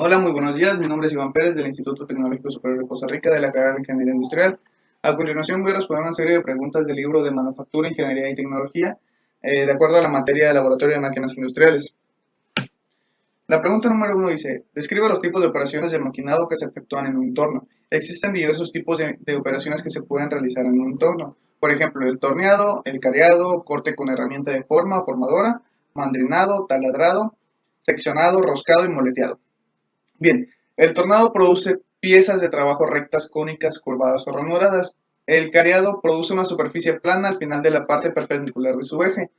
Hola, muy buenos días. Mi nombre es Iván Pérez del Instituto Tecnológico Superior de Costa Rica de la carrera de Ingeniería Industrial. A continuación voy a responder una serie de preguntas del libro de Manufactura, Ingeniería y Tecnología, de acuerdo a la materia de Laboratorio de Máquinas Industriales. La pregunta número uno dice, describe los tipos de operaciones de maquinado que se efectúan en un entorno. Existen diversos tipos de operaciones que se pueden realizar en un entorno. Por ejemplo, el torneado, el careado, corte con herramienta de forma, formadora, mandrinado, taladrado, seccionado, roscado y moleteado. Bien, el tornado produce piezas de trabajo rectas, cónicas, curvadas o ranuradas. El cariado produce una superficie plana al final de la parte perpendicular de su eje.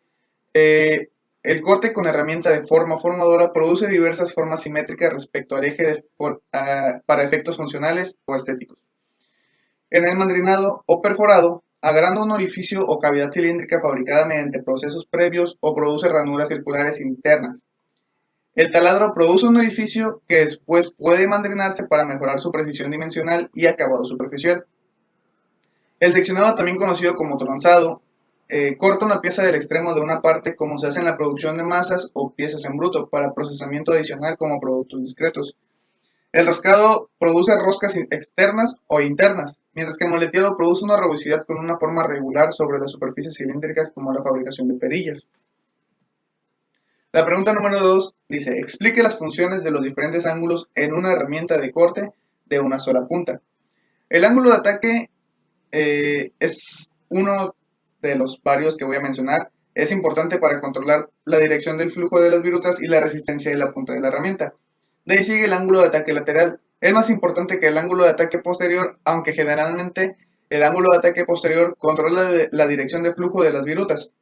Eh, el corte con herramienta de forma formadora produce diversas formas simétricas respecto al eje para efectos funcionales o estéticos. En el mandrinado o perforado, agranda un orificio o cavidad cilíndrica fabricada mediante procesos previos o produce ranuras circulares internas. El taladro produce un orificio que después puede mandrinarse para mejorar su precisión dimensional y acabado superficial. El seccionado, también conocido como tronzado, corta una pieza del extremo de una parte como se hace en la producción de masas o piezas en bruto para procesamiento adicional como productos discretos. El roscado produce roscas externas o internas, mientras que el moleteado produce una rugosidad con una forma regular sobre las superficies cilíndricas como la fabricación de perillas. La pregunta número 2 dice, explique las funciones de los diferentes ángulos en una herramienta de corte de una sola punta. El ángulo de ataque es uno de los varios que voy a mencionar. Es importante para controlar la dirección del flujo de las virutas y la resistencia de la punta de la herramienta. De ahí sigue el ángulo de ataque lateral. Es más importante que el ángulo de ataque posterior, aunque generalmente el ángulo de ataque posterior controla la dirección de flujo de las virutas.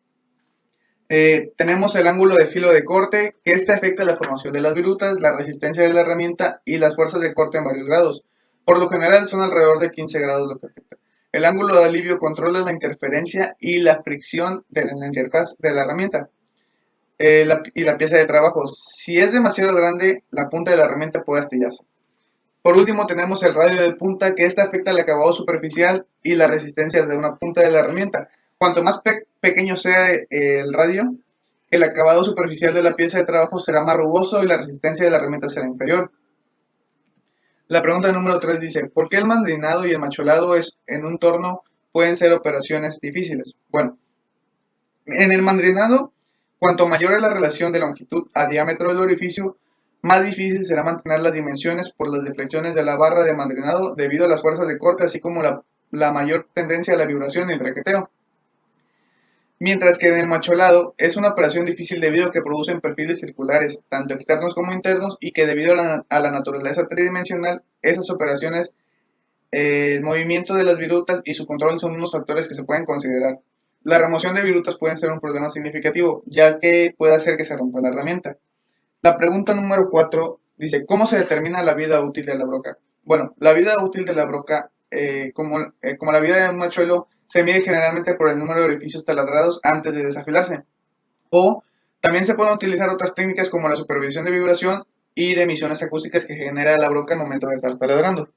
Tenemos el ángulo de filo de corte, que este afecta la formación de las virutas, la resistencia de la herramienta y las fuerzas de corte en varios grados. Por lo general son alrededor de 15 grados lo que afecta. El ángulo de alivio controla la interferencia y la fricción de la interfaz de la herramienta y la pieza de trabajo. Si es demasiado grande, la punta de la herramienta puede astillarse. Por último tenemos el radio de punta, que este afecta el acabado superficial y la resistencia de una punta de la herramienta. Cuanto más pequeño sea el radio, el acabado superficial de la pieza de trabajo será más rugoso y la resistencia de la herramienta será inferior. La pregunta número 3 dice, ¿por qué el mandrinado y el macholado en un torno pueden ser operaciones difíciles? Bueno, en el mandrinado, cuanto mayor es la relación de longitud a diámetro del orificio, más difícil será mantener las dimensiones por las deflexiones de la barra de mandrinado debido a las fuerzas de corte, así como la mayor tendencia a la vibración y el traqueteo. Mientras que en el macholado es una operación difícil debido a que producen perfiles circulares, tanto externos como internos, y que debido a la naturaleza tridimensional, esas operaciones, el movimiento de las virutas y su control son unos factores que se pueden considerar. La remoción de virutas puede ser un problema significativo, ya que puede hacer que se rompa la herramienta. La pregunta número 4 dice, ¿cómo se determina la vida útil de la broca? Bueno, la vida útil de la broca, como la vida de un machuelo, se mide generalmente por el número de orificios taladrados antes de desafilarse. O también se pueden utilizar otras técnicas como la supervisión de vibración y de emisiones acústicas que genera la broca al momento de estar taladrando.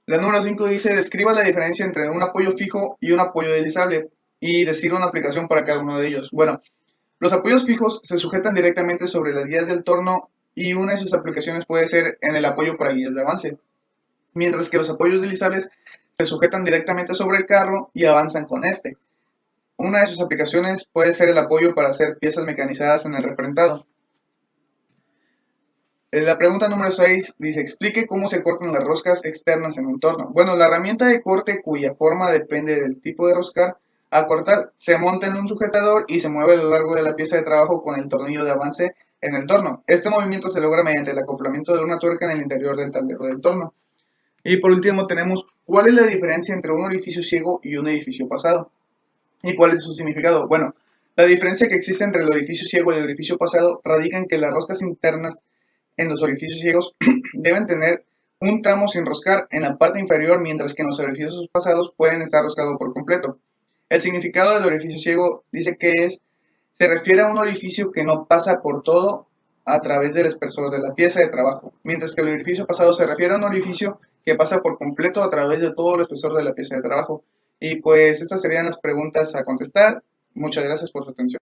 La número 5 dice, describa la diferencia entre un apoyo fijo y un apoyo deslizable y decir una aplicación para cada uno de ellos. Bueno, los apoyos fijos se sujetan directamente sobre las guías del torno y una de sus aplicaciones puede ser en el apoyo para guías de avance, mientras que los apoyos deslizables se sujetan directamente sobre el carro y avanzan con este. Una de sus aplicaciones puede ser el apoyo para hacer piezas mecanizadas en el refrentado. La pregunta número 6 dice, explique cómo se cortan las roscas externas en un torno. Bueno, la herramienta de corte cuya forma depende del tipo de roscar a cortar se monta en un sujetador y se mueve a lo largo de la pieza de trabajo con el tornillo de avance en el torno. Este movimiento se logra mediante el acoplamiento de una tuerca en el interior del tablero del torno. Y por último tenemos, ¿cuál es la diferencia entre un orificio ciego y un orificio pasado? ¿Y cuál es su significado? Bueno, la diferencia que existe entre el orificio ciego y el orificio pasado radica en que las roscas internas en los orificios ciegos deben tener un tramo sin roscar en la parte inferior, mientras que en los orificios pasados pueden estar roscados por completo. El significado del orificio ciego dice que se refiere a un orificio que no pasa por todo a través del espesor de la pieza de trabajo, mientras que el orificio pasado se refiere a un orificio que pasa por completo a través de todo el espesor de la pieza de trabajo. Y pues estas serían las preguntas a contestar. Muchas gracias por su atención.